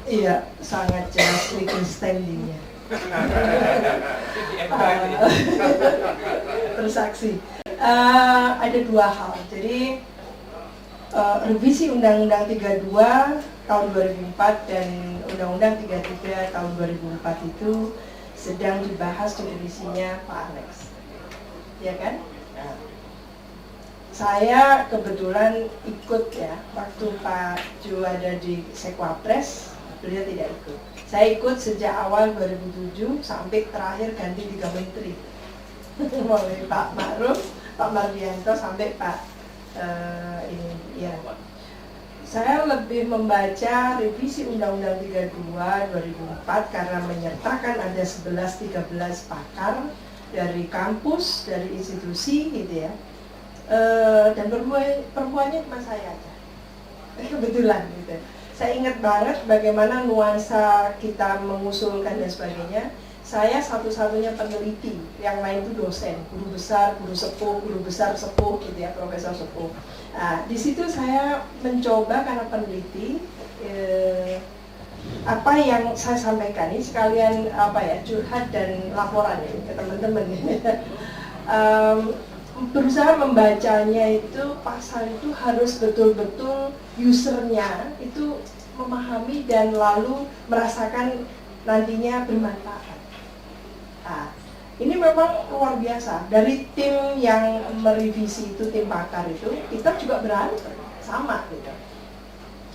Iya, sangat jelas legal standingnya. Bersaksi. Ada dua hal. Jadi revisi Undang-Undang 32 tahun 2004 dan Undang-Undang 33 tahun 2004 itu sedang dibahas di revisinya Pak Alex, ya kan? Nah, saya kebetulan ikut ya waktu Pak Ju ada di Sekwapres, beliau tidak ikut. Saya ikut sejak awal 2007 sampai terakhir ganti 3 menteri, mulai Pak Ma'ruf, Pak Mardianto sampai Pak ini ya. Saya lebih membaca revisi Undang-Undang 32 2004 karena menyertakan ada 11-13 pakar dari kampus, dari institusi gitu ya. Dan perempuannya cuma saya aja. Kebetulan gitu. Saya ingat banget bagaimana nuansa kita mengusulkan dan sebagainya. Saya satu-satunya peneliti, yang lain itu dosen, guru besar, guru sepuh, guru besar sepuh gitu ya, profesor sepuh. Nah, di situ saya mencoba karena peneliti apa yang saya sampaikan ini sekalian apa ya, curhat dan laporan ya ke teman-teman. Berusaha membacanya itu pasal itu harus betul-betul usernya itu memahami dan lalu merasakan nantinya bermanfaat. Nah, ini memang luar biasa. Dari tim yang merevisi itu, tim pakar itu, kita juga berantem sama gitu.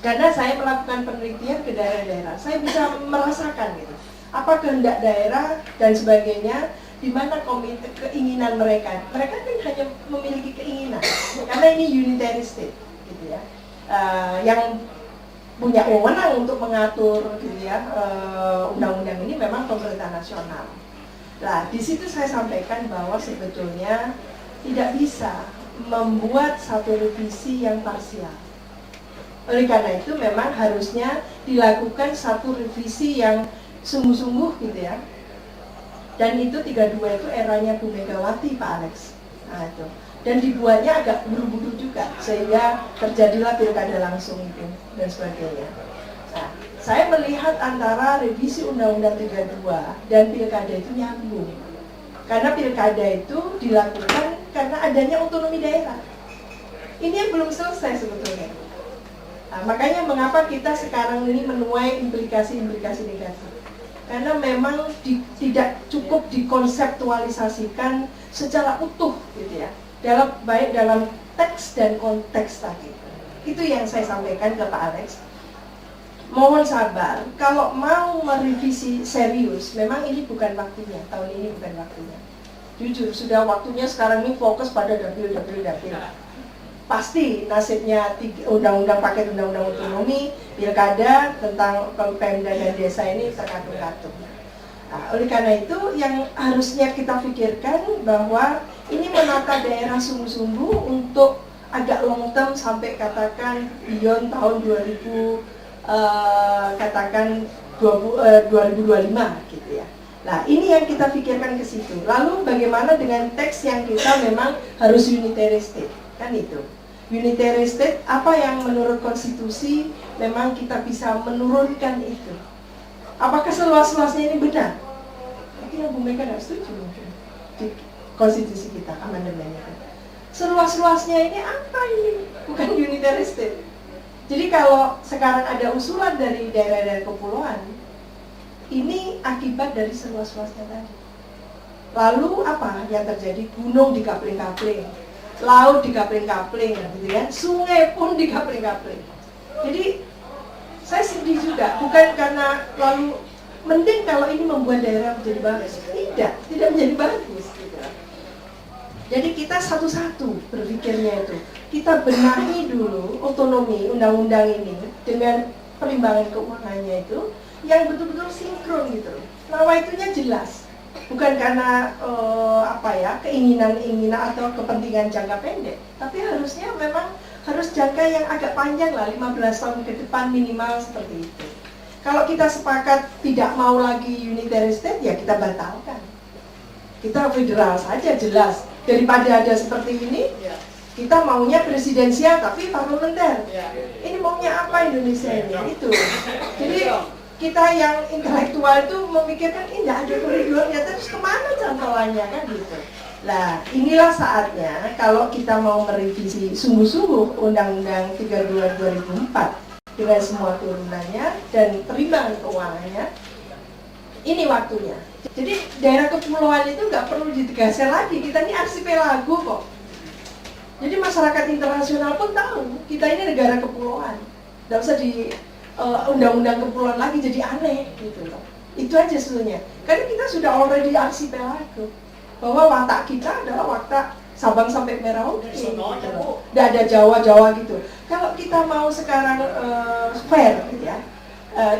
Karena saya melakukan penelitian ke daerah-daerah, saya bisa merasakan gitu. Apa kehendak daerah dan sebagainya, di mana keinginan mereka. Mereka kan hanya memiliki keinginan, karena ini unitary state, gitu ya. Yang punya wewenang untuk mengatur, gitu ya, undang-undang ini memang pemerintah nasional. Nah, di situ saya sampaikan bahwa sebetulnya tidak bisa membuat satu revisi yang parsial. Oleh karena itu memang harusnya dilakukan satu revisi yang sungguh-sungguh gitu ya. Dan itu 32 itu eranya Bu Megawati, Pak Alex. Nah, itu. Dan dibuatnya agak buru-buru juga sehingga terjadilah pilkada langsung itu dan sebagainya. Nah, saya melihat antara revisi Undang-Undang 32 dan pilkada itu nyambung. Karena pilkada itu dilakukan karena adanya otonomi daerah. Ini yang belum selesai sebetulnya. Nah, makanya mengapa kita sekarang ini menuai implikasi-implikasi negatif. Karena memang tidak cukup dikonseptualisasikan secara utuh gitu ya. Baik dalam teks dan konteks tadi. Itu yang saya sampaikan ke Pak Alex. Mohon sabar, kalau mau merevisi serius, memang ini bukan waktunya, tahun ini bukan waktunya. Jujur, sudah waktunya sekarang ini fokus pada dapil. Pasti nasibnya undang-undang paket undang-undang otonomi, pilkada, tentang Pemda dan desa ini terkatung-katung. Nah, oleh karena itu yang harusnya kita pikirkan bahwa ini menata daerah sungguh-sungguh untuk agak long term sampai katakan beyond tahun 2025 gitu ya. Nah, ini yang kita pikirkan ke situ. Lalu bagaimana dengan teks yang kita memang harus unitary state, kan itu. Unitary state, apa yang menurut konstitusi memang kita bisa menurunkan itu. Apakah seluas-luasnya ini benar? Mungkin Bu Mega tidak setuju mungkin di konstitusi kita, amandemennya. Seluas-luasnya ini apa ini? Bukan unitary state. Jadi kalau sekarang ada usulan dari daerah-daerah kepulauan, ini akibat dari seluas-luasnya tadi. Lalu apa yang terjadi? Gunung dikapling-kapling, laut dikapling-kapling, gitu kan? Sungai pun dikapling-kapling. Jadi saya sedih juga, bukan karena lalu mending kalau ini membuat daerah menjadi bagus. Tidak menjadi bagus. Gitu. Jadi kita satu-satu berpikirnya itu. Kita benahi dulu otonomi undang-undang ini dengan perimbangan keuangannya itu yang betul-betul sinkron gitu. Nawaitunya jelas, bukan karena keinginan atau kepentingan jangka pendek, tapi harusnya memang harus jangka yang agak panjang lah, 15 tahun ke depan minimal seperti itu. Kalau kita sepakat tidak mau lagi unitary state, ya kita batalkan. Kita federal saja jelas. Daripada ada seperti ini, kita maunya presidensial tapi parlementer. Ini maunya apa Indonesia ini? Itu. Jadi kita yang intelektual itu memikirkan ini nggak ada koridornya, terus kemana cantolannya kan gitu. Nah, inilah saatnya kalau kita mau merevisi sungguh-sungguh Undang-Undang 32 2004 dengan semua turunannya dan perimbangan keuangannya, ini waktunya. Jadi daerah kepulauan itu nggak perlu ditegaskan lagi, kita ini arsipelago kok. Jadi masyarakat internasional pun tahu kita ini negara kepulauan. Nggak usah di undang-undang kepulauan lagi jadi aneh gitu loh. Itu aja sebenarnya. Karena kita sudah already arsipelago. Bahwa watak kita adalah watak Sabang sampai Merauke. Gitu. Nggak ada Jawa-Jawa gitu. Kalau kita mau sekarang fair gitu ya.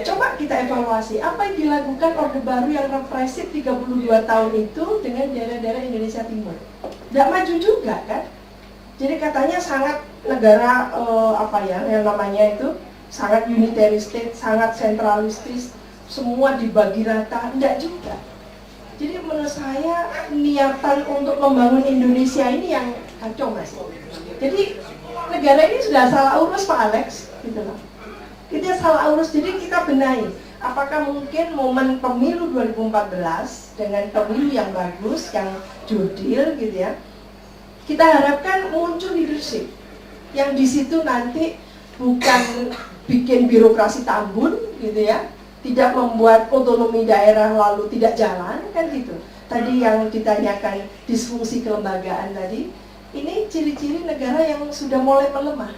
Coba kita evaluasi apa yang dilakukan Orde Baru yang represif 32 tahun itu dengan daerah-daerah Indonesia Timur. Nggak maju juga kan? Jadi katanya sangat negara yang namanya itu sangat unitaristik, sangat sentralistis, semua dibagi rata, enggak juga. Jadi menurut saya niatan untuk membangun Indonesia ini yang kacau Mas. Jadi negara ini sudah salah urus Pak Alex, gitu loh. Kita salah urus, jadi kita benahi. Apakah mungkin momen pemilu 2014 dengan pemilu yang bagus, yang jurdil gitu ya, kita harapkan muncul leadership yang di situ nanti bukan bikin birokrasi tambun gitu ya, tidak membuat otonomi daerah lalu tidak jalan kan gitu. Tadi yang ditanyakan disfungsi kelembagaan tadi, ini ciri-ciri negara yang sudah mulai melemah.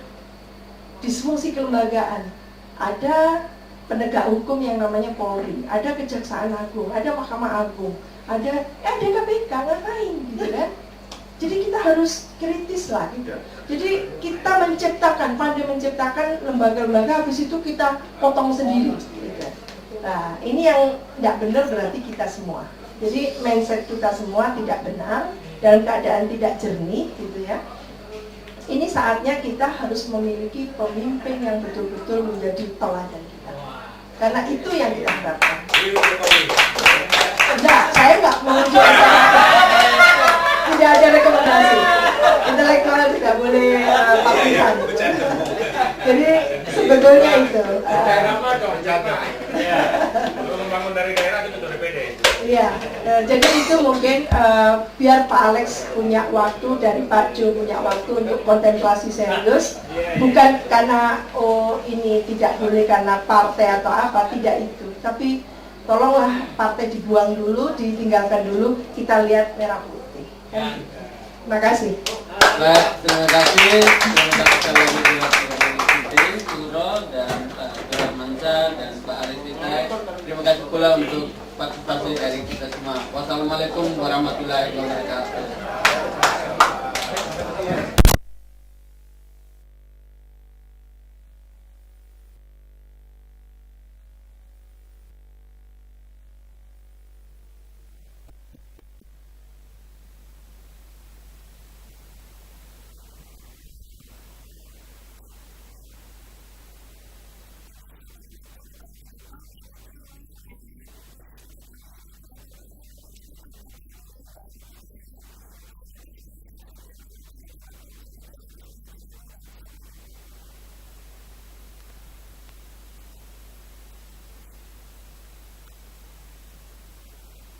Disfungsi kelembagaan, ada penegak hukum yang namanya Polri, ada Kejaksaan Agung, ada Mahkamah Agung, ada KPK, ngapain gitu kan? Jadi kita harus kritis lah gitu. Jadi kita pandai menciptakan lembaga-lembaga, habis itu kita potong sendiri gitu. Nah ini yang tidak benar berarti kita semua. Jadi mindset kita semua tidak benar, dalam keadaan tidak jernih gitu ya. Ini saatnya kita harus memiliki pemimpin yang betul-betul menjadi teladan kita. Karena itu yang kita harapkan. Enggak, saya nggak menunjuk tidak ada rekomendasi. Intelektual tidak boleh partisan. Jadi sebetulnya itu. Daerah apa dong jaga? Iya. Untuk membangun dari daerah itu dari PD. Iya. Jadi itu mungkin biar Pak Alex punya waktu, dari Pak Jo punya waktu untuk kontemplasi serius. Bukan karena ini tidak boleh karena partai atau apa, tidak itu. Tapi tolonglah partai dibuang dulu, ditinggalkan dulu, kita lihat merah putih. Terima kasih. Baik, terima kasih. Terima kasih sekali lagi buat Bung Ro dan Pak Johan Mansa dan Pak Arif Itai. Terima kasih pula untuk partisipasi dari kita semua. Wassalamualaikum warahmatullahi wabarakatuh.